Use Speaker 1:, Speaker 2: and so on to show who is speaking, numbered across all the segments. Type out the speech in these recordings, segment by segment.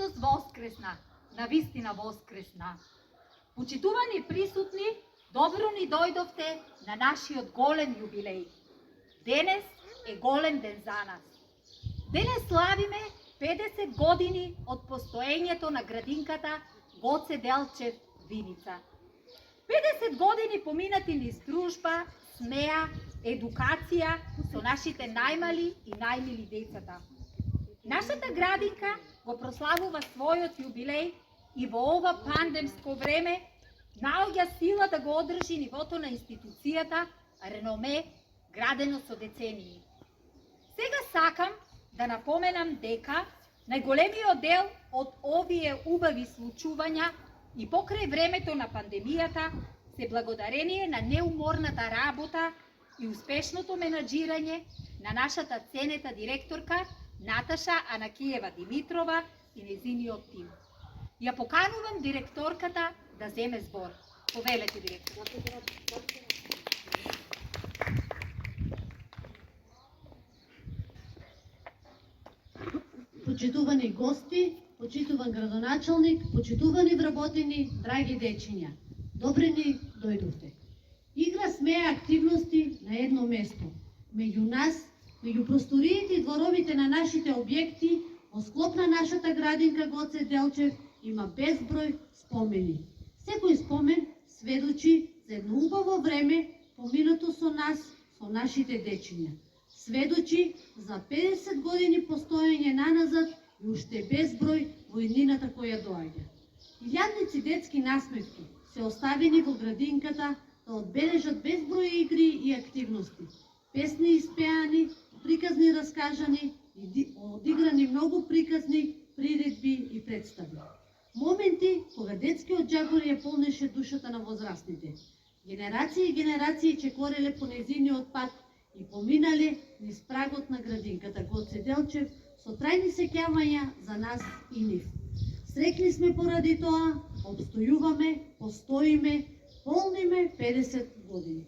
Speaker 1: Христос воскресна, навистина воскресна. Почитувани присутни, добро ни дојдовте на нашиот голем јубилеј. Денес е голем ден за нас. Денес славиме 50 години од постоењето на градинката Гоце Делчев Виница. 50 години поминати низ дружба, смеа, едукација со нашите најмали и најмили децата. Нашата градинка го прославува својот јубилеј и во ова пандемско време наоѓа сила да го одржи нивото на институцијата, реноме градено со децении. Сега сакам да напоменам дека најголемиот дел од овие убави случувања и покрај времето на пандемијата се благодарение на неуморната работа и успешното менаџирање на нашата ценета директорка Наташа Анакиева Димитрова и незиниот тим. Ја поканувам директорката да земе збор. Повелете, директор.
Speaker 2: Почитувани гости, почитуван градоначалник, почитувани вработени, драги дечиња. Добре ни дојдовте. Игра смеа активности на едно место. Меѓу нас, меѓу просториите и дворовите на нашите објекти, во склоп на нашата градинка Гоце Делчев има безброј спомени. Секој спомен сведочи за едно убаво време поминато со нас, со нашите дечиња. Сведочи за 50 години постоење наназад и уште безброј во иднината која доаѓа. Илјадници детски насмевки се оставени во градинката да одбележат безброј игри и активности. Песни испеани, приказни раскажани и одиграни многу приказни приредби и представи. Моменти кога детскиот џабур ја полнеше душата на возрастните. Генерации и генерации чекореле по незиниот пат и поминале низ прагот на градинката Гоце Делчев со трајни сеќавања за нас и нив. Среќни сме поради тоа, обстојуваме, постоиме, полниме 50 години.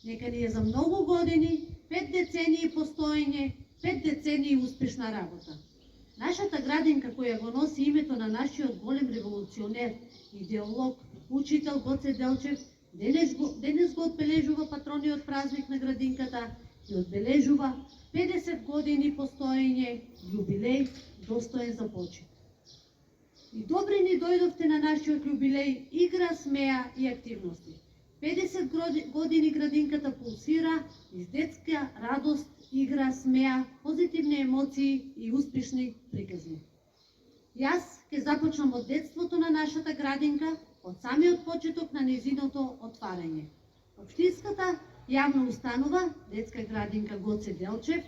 Speaker 2: Нека ни е за многу години, 5 децении постоење, 5 децении успешна работа. Нашата градинка која го носи името на нашиот голем револуционер, идеолог, учител Гоце Делчев, денес го одбележува патрониот празник на градинката и одбележува 50 години постоење, јубилеј достоен за почит. И добри ни дојдовте на нашиот јубилеј, игра, смеа и активности. 50 години градинката пулсира из детска радост, игра, смеа, позитивни емоции и успешни приказни. Јас ќе започнам од детството на нашата градинка, од самиот почеток на незиното отварање. Општинската јавна установа, детска градинка Гоце Делчев,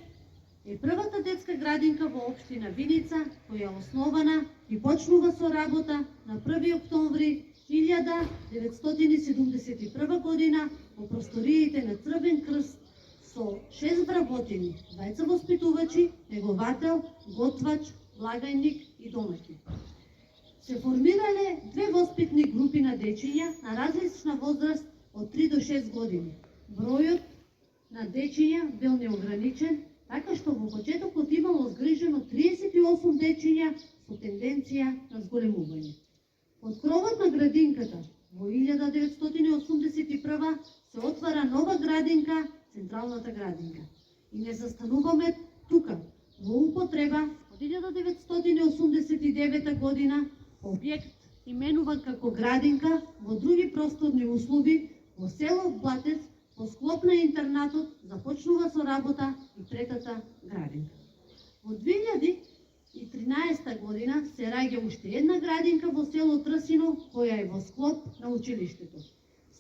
Speaker 2: е првата детска градинка во општина Виница, која е основана и почнува со работа на 1 октомври 1971 година во просториите на Црвен крст со 6 вработени, 2 воспитувачи, неговател, готвач, благајник и домаќин. Се формирале 2 воспитни групи на дечиња на различна возраст од 3 до 6 години. Бројот на дечиња бил неограничен, така што во почетокот имало згрижено 38 дечиња со тенденција на зголемување. Под кровот на градинката во 1981 се отвара нова градинка, Централната градинка. И не застануваме тука, во употреба од 1989 година, објект именуван како градинка во други просторни услови во село Блатец, во склоп на интернатот започнува со работа и третата градинка. Во 2013 година се раѓа уште една градинка во село Трсино, која е во склоп на училиштето.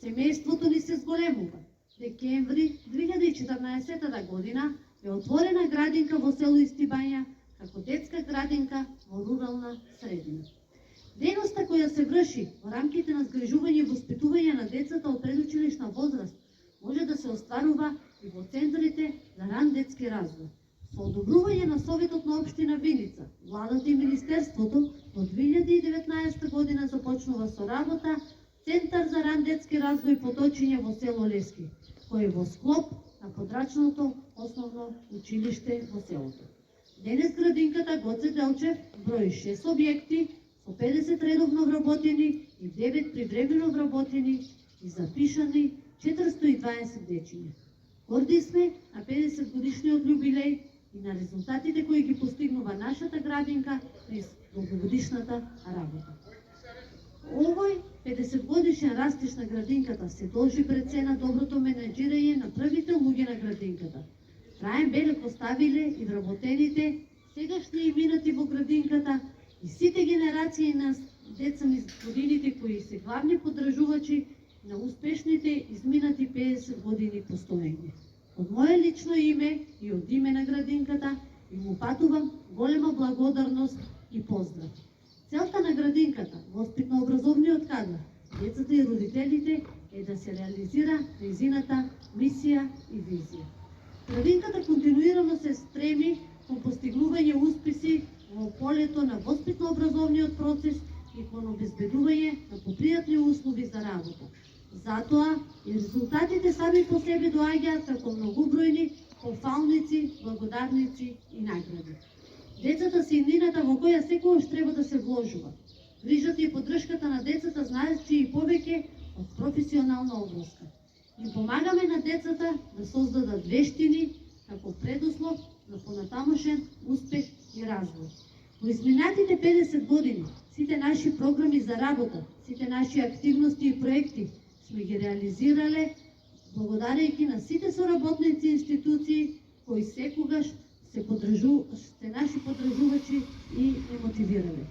Speaker 2: Семејството ни се зголемува. Декември 2014 година е отворена градинка во село Истибања како детска градинка во рурална средина. Дејноста која се врши во рамките на згрижување и воспитување на децата од предучилишна возраст може да се остварува и во центрите за ран детски развој. Со одобрување на Советот на општина Виница, владата и Министерството во 2019 година започнува со работа Центар за ран детски развој Поточиња во село Лески, кој е во склоп на подрачното основно училиште во селото. Денес градинката Гоце Делчев брои 6 објекти со 50 редовно вработени и 9 привремено вработени и запишани 420 дечиња. Горди сме на 50 годишниот јубилеј и на резултатите кои ги постигнува нашата градинка низ долгогодишната работа. Овој 50 годишен растеж на градинката се должи пред се на доброто менеджирање на првите луѓе на градинката. Траен белег оставиле и вработените сегашни и минати во градинката и сите генерации на деца низ годините кои се главни поддржувачи на успешните изминати 50 години постоење. Од мое лично име и од име на градинката им упатувам голема благодарност и поздрав. Целта на градинката, воспитно-образовниот кадар, децата и родителите е да се реализира нејзината мисија и визија. Градинката континуирано се стреми кон постигнување успеси во полето на воспитно-образовниот процес и кон обезбедување на попријатни услови за работа. Затоа и резултатите сами по себе доаѓаат како многобројни пофалници, благодарници и награди. Децата се иднината во која секогаш треба да се вложува. Грижата и поддршката на децата значи и повеќе од професионална обврска. Им помагаме на децата да создадат вештини како предуслов за понатамошен успех и развој. Во изминатите 50 години сите наши програми за работа, сите наши активности и проекти сме ги реализирале благодарејќи на сите соработници и институции кои секогаш се наши поддржувачи и не мотивирале.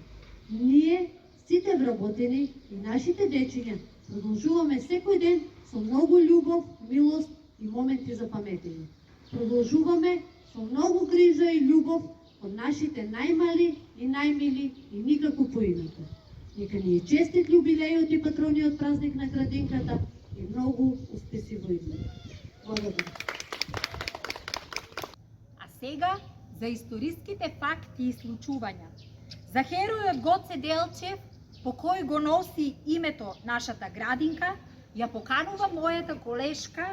Speaker 2: Ние, сите вработени и нашите дечиња, продолжуваме секој ден со многу љубов, милост и моменти за паметење. Продолжуваме со многу грижа и љубов од нашите најмали и најмили и никако поинаку. Нека ни е честит јубилејот и патрониот празник на градинката и многу успеси во иднина. Благодарам.
Speaker 1: А сега за историските факти и случувања. За херојот Гоце Делчев, по кој го носи името нашата градинка, ја поканува мојата колешка,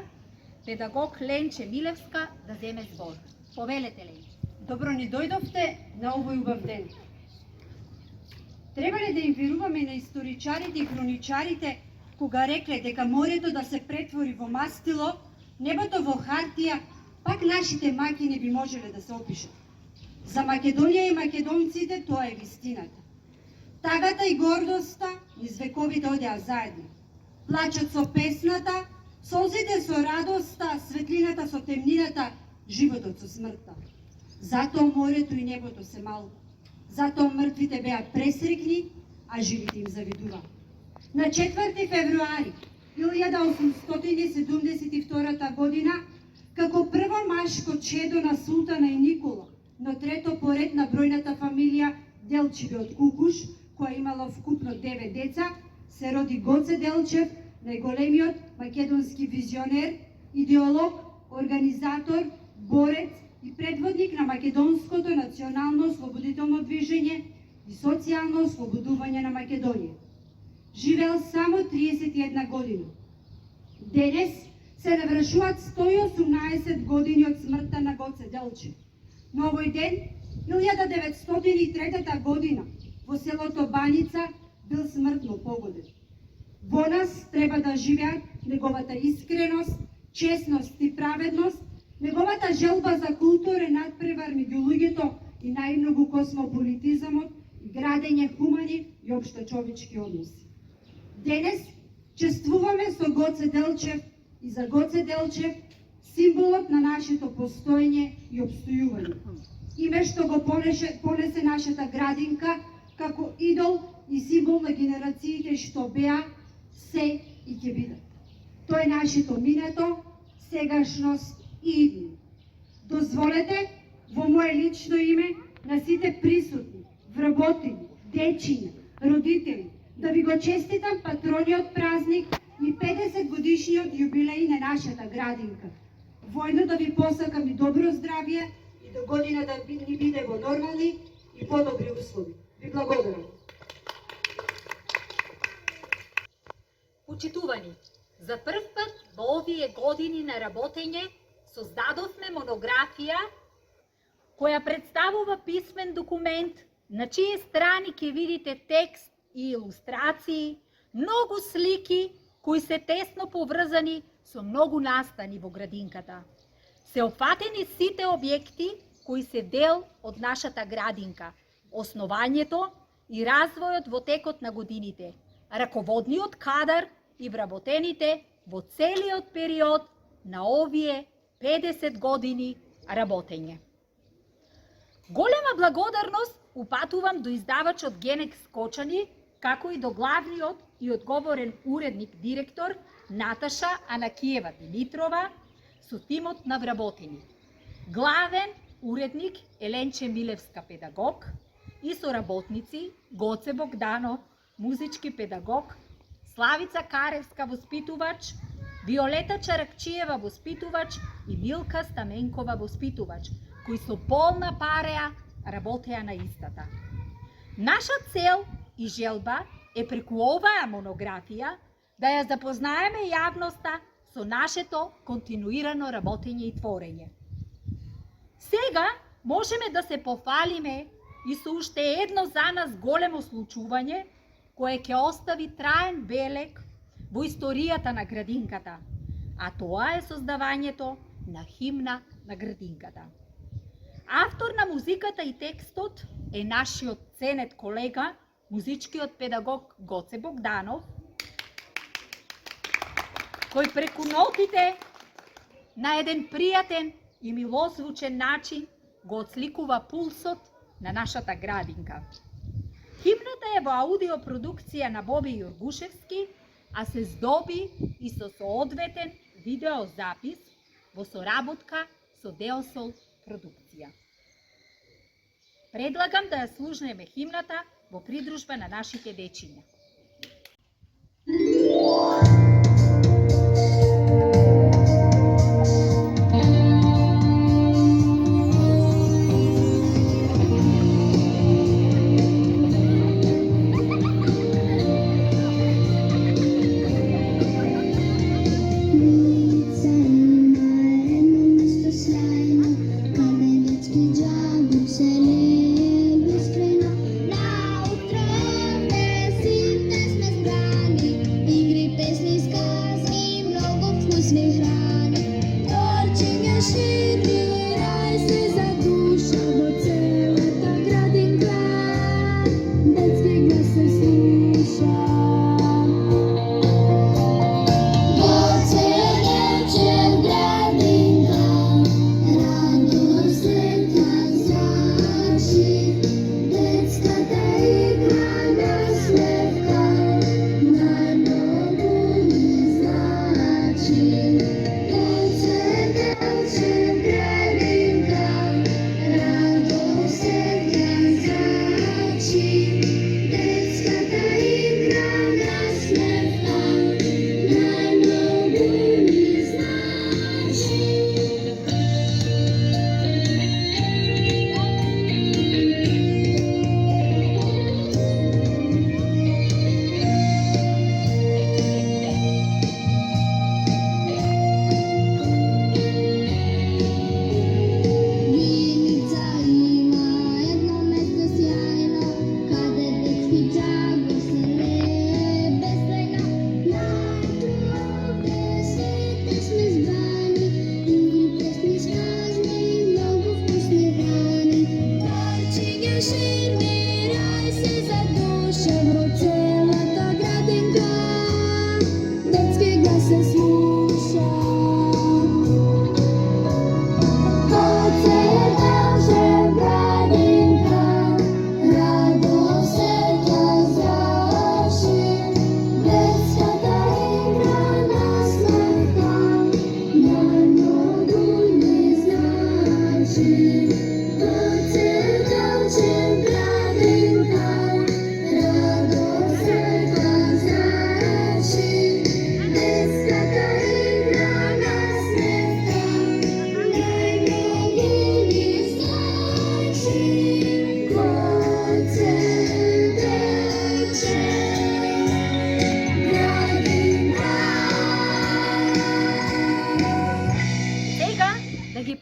Speaker 1: педагог Ленче Милевска, да земе збор. Повелете, Ленче.
Speaker 3: Добро ни дојдовте на овој убав ден. Треба ли да им веруваме на историчарите и хроничарите кога рекле дека морето да се претвори во мастило, небото во хартија, пак нашите маки не би можеле да се опишат. За Македонија и македонците тоа е вистината. Тагата и гордоста низ вековите одеа заедно. Плачат со песната, солзите со радоста, светлината со темнината, животот со смртта. Затоа морето и небото се малку. Затоа мртвите беа пресрекни, а живите им завидува. На 4 февруари 1872 година, како прво машко чедо на Султана и Никола, но трето поред на бројната фамилија Делчеви од Кукуш, која имала вкупно 9 деца, се роди Гоце Делчев, најголемиот македонски визионер, идеолог, организатор, борец и предводник на македонското национално ослободително движење и социјално ослободување на Македонија. Живеел само 31 години. Денес се навршуваат 118 години од смртта на Гоце Делчев. На овој ден, 1903 година, во селото Баница бил смртно погоден. Во нас треба да живеат неговата искреност, честност и праведност, неговата желба за културен надпревар меѓу луѓето и најмногу космополитизамот и градење хумани и општечовечки односи. Денес чествуваме со Гоце Делчев и за Гоце Делчев символот на нашето постоење и обстојување. Име што го понесе нашата градинка како идол и символ на генерациите што беа, се и ќе бидат. Тоа е нашето минато, сегашност и иднина. Дозволете во мое лично име на сите присутни, вработени, дечиња, родители, да ви го честитам патрониот празник и 50 годишниот јубилеј на нашата градинка. Војно да ви посакам и добро здравје и до година да ни биде во нормални и подобри услови. Ви благодарам.
Speaker 1: Почитувани, за прв пат во овие години на работење создадовме монографија која представува писмен документ, на чии страни ќе видите текст и илустрации, многу слики кои се тесно поврзани со многу настани во градинката. Се опфатени сите објекти кои се дел од нашата градинка, основањето и развојот во текот на годините, раководниот кадар и вработените во целиот период на овие 50 години работење. Голема благодарност упатувам до издавачот Генек Скочани, како и до главниот и одговорен уредник директор Наташа Анакиева Димитрова со тимот на вработени. Главен уредник Еленче Милевска педагог и соработници Гоце Богданов, музички педагог, Славица Каревска воспитувач, Виолета Чаракчиева воспитувач и Милка Стаменкова воспитувач, кои со полна пареа работеа на истата. Наша цел и желба е преку оваа монографија да ја запознаеме јавноста со нашето континуирано работење и творење. Сега можеме да се пофалиме и со уште едно за нас големо случување, кое ќе остави траен белег во историјата на градинката, а тоа е создавањето на химна на градинката. Автор на музиката и текстот е нашиот ценет колега, музичкиот педагог Гоце Богданов, кој преку нотите на еден пријатен и милозвучен начин го отсликува пулсот на нашата градинка. Химната е во аудиопродукција на Боби Јургушевски, а се здоби и со соодветен видеозапис во соработка со Деосол продукција. Предлагам да ја слушнеме химната во придружба на нашите дечиња.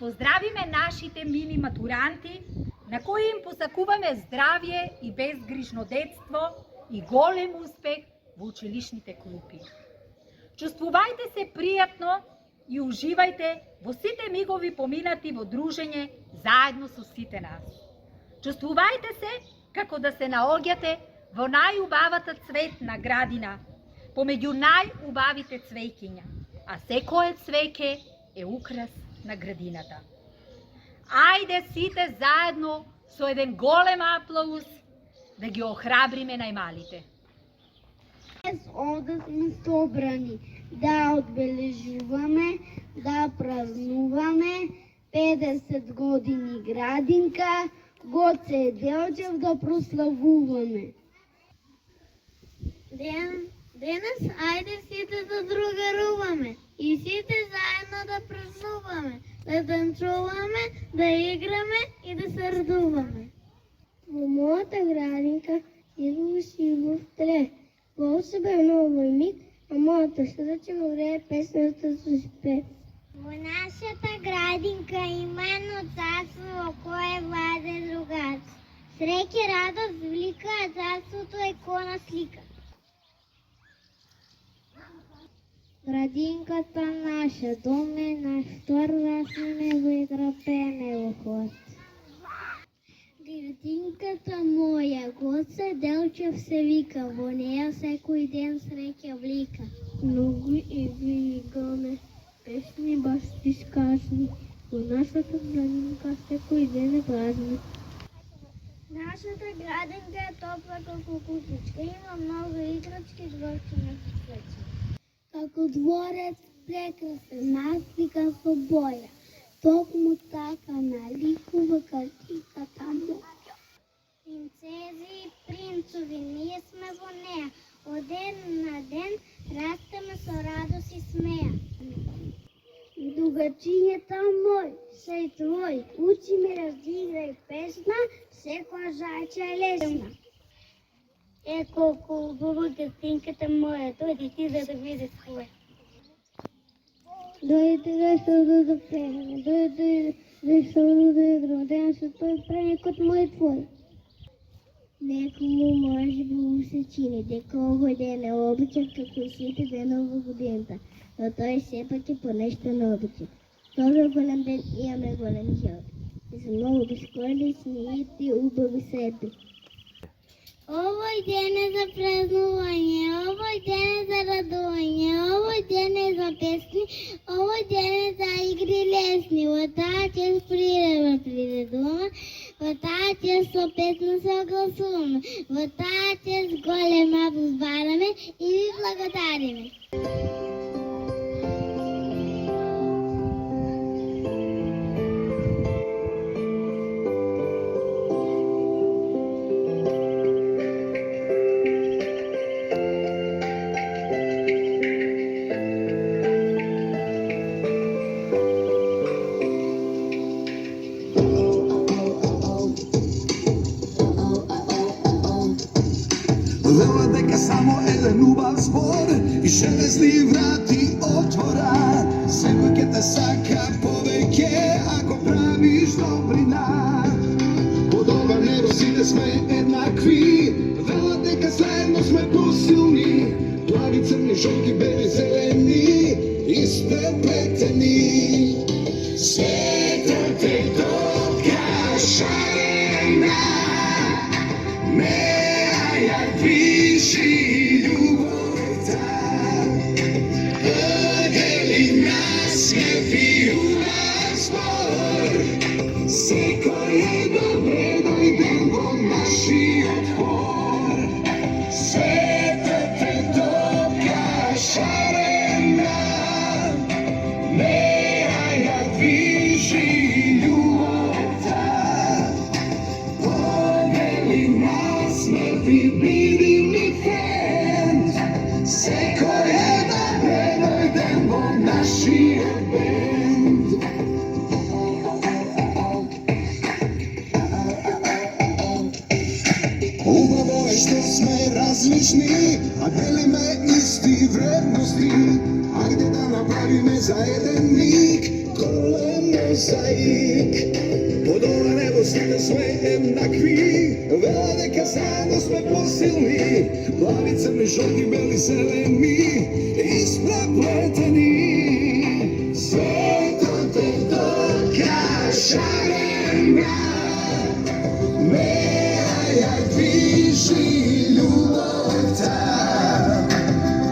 Speaker 1: Поздравиме поздравиме нашите мили матуранти, на кои им посакуваме здравие и безгрижно детство и голем успех во училишните клупи. Чувствувајте се пријатно и уживајте во сите мигови поминати во дружење заедно со сите нас. Чувствувајте се како да се наоѓате во најубавата цветна градина, помеѓу најубавите цвеќиња, а секое цвеќе е украс на градината. Ајде сите заедно со еден голем аплауз да ги охрабриме најмалите.
Speaker 4: Днес овде сме собрани да одбележуваме, да празнуваме 50 години градинка, Гоце Делчев да прославуваме. Денес ајде сите да другаруваме и сите заедно да празнуваме, да танцуваме, да играме и да се радуваме. Во мојата градинка идува сивов тле. Волшебен овој миг, а моето срце го грее песната со спев. Во нашата градинка има едно царство во кое владе другац. Среќа, радост, влика, а царството е кона слика. Градинката наша, дом е наш, втор расне во игра, пееме во ход. Градинката моја, Гоце Делчев се вика, во неја секој ден среќа влика. Многу игри играме, песни баш ти сказни, во нашата градинка секој ден е празник. Нашата градинка е топла како кутичка, има многу играчки, дворци на свечи. Како дворец прекрасен, наслика со боја, токму така наликува картинката моја. Принцези и принцови, ние сме во неја, од ден на ден растеме со радост и смеја. Дугачињата мој, сеј твој, учи ме разиграј песна, секоја жајча е лесна. Е, колку убава градинката моја, дојди ти за да видиш своја. Дојди защо да пееме, дојди защо да играме, денес тој преникот мој твој. Некому може би му се чини дека овој ден е обичен како и сите денови во годината, но тој сепак е понешто необичен. Овој голем ден имаме големи желби и се многу бесконечни и убави седби. Овој ден е за празнување, овој ден е за радување, овој ден е за песни, овој ден е за игри лесни. Во таа чест приредуваме, во таа чест со песна се огласуваме, во таа чест голем аплауз бараме и ви благодариме.
Speaker 5: Лела дека само еден убав збор и железни врати отвора. Секој ќе те сака повеќе ако правиш добрина. Под ова небо сите сме еднакви, вела дека заедно сме посилни. Плави, црни, жолки, бели, зелени, испреплетени. Светот е топка шарена, неја движи љубовта. Ангели насмеви убав збор, секој е добре дојден во нашиот хор. Светот е топка шарена, неја движи љубовта. Ангели насмеви биди ми френд, секој е добре дојден во нашиот бенд. Убаво е што сме различни, а делиме исти вредности. Ајде да направиме за еден миг голем мозаик. По долу небо сите сме еднакви, веле дека заедно сме посилни. Плави, црни, жълти, бели, зелени, изпреплетени. Светот е тока шарена, неа ја движи љубовта.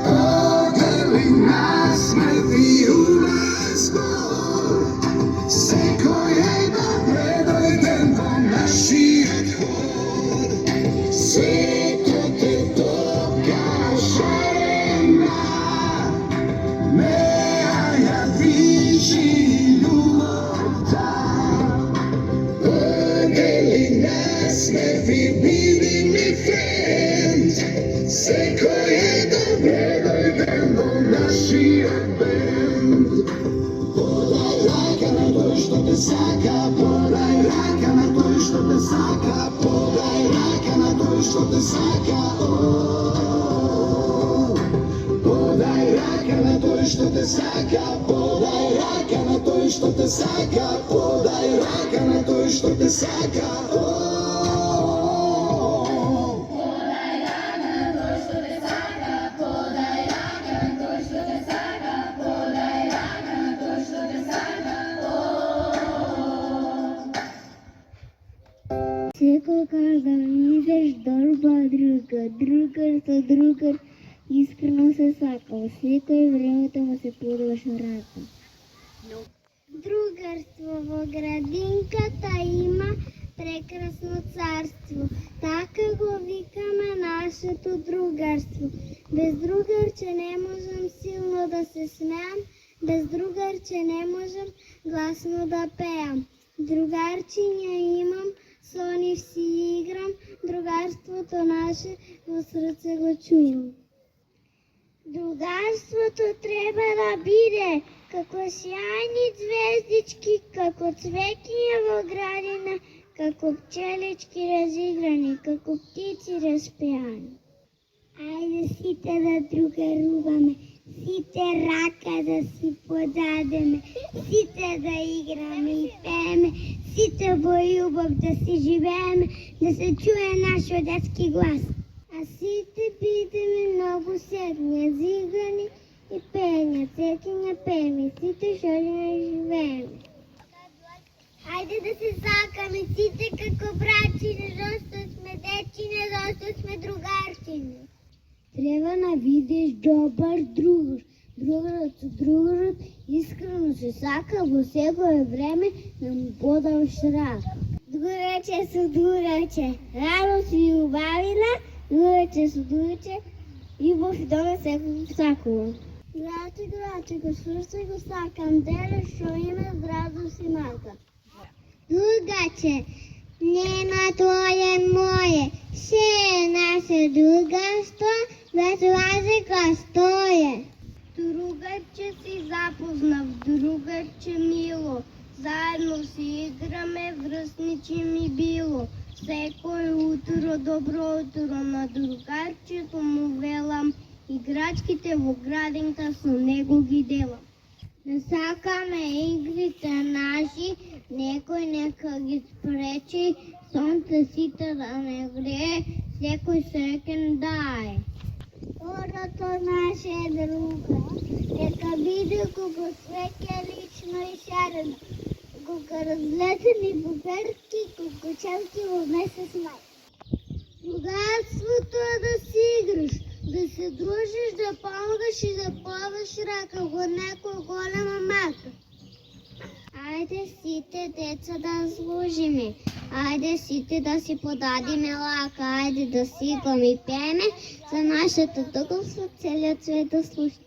Speaker 5: Огрли нас смрти убазбор, секој е добре дојден во нашиот хор. Светот е тока шарена, неа ја движи љубовта. Огрли нас смрти бидни френд, секој е добре дојден во нашиот бенд. Подај рака на тој што те сака, подај рака на тој што те сака, подај рака на тој што те сака. Подај рака на тој што те сака, подај рака на тој што те сака, подај рака на тој што те сака.
Speaker 4: Секогаш да видиш друга, другар со другар, искрено се сака, во секој времето му се подаваш рака. Другарство во градинката има прекрасно царство, така го викаме нашето другарство. Без другарче не можам силно да се смеам, без другарче не можам гласно да пеам. Другарчиња имам, со нив си играм, другарството наше во срце го чувам. Другарството треба да биде како сјајни звездички, како цвеќиња во градина, како пчелички разиграни, како птици распеани. Ајде сите да другаруваме, сите рака да си подадеме, сите да играме и пееме, сите во љубов да си живееме, да се чуе нашиот детски глас. А сите бидеме многу сетни, зиграни и пеење, цвеќиња пееме, сите шолиме живееме. Ајде да се сакаме сите како браќине, зашто сме дечине, зашто сме другарчине. Треба да видиш добар другар. Другарот со другарот искрено се сака, во секое време да му подаваш рака. Другарче со другарче, радост и убавина, другарче со другарче, љубов и дома секој сакува. Граче, го сврши го сакам, деле шо име радост и мака. Другаче, нема твое моје, се е наше другарство, без разлика стоje. Другарче си запознав, другарче мило, заедно си играме, връстничи ми било. Секој утро, добро утро, на другарчето му велам, играчките во градинка со него ги делам. Не сакаме игрите наши, некој нека ги спречи, сонце сите да не грее, секој среќен да е. Орото наше е друга, нека биде кога свеќе лично и шарено, кога разлетени буберки, кога челки во месец мај. Богатството е да си играш, да се дружиш, да помагаш и да плаваш рака во некој голема мака. Ајде сите деца да служиме, ајде сите да си подадиме лака, ајде да си играме и пееме, за нашето другарство целиот свет да слуша.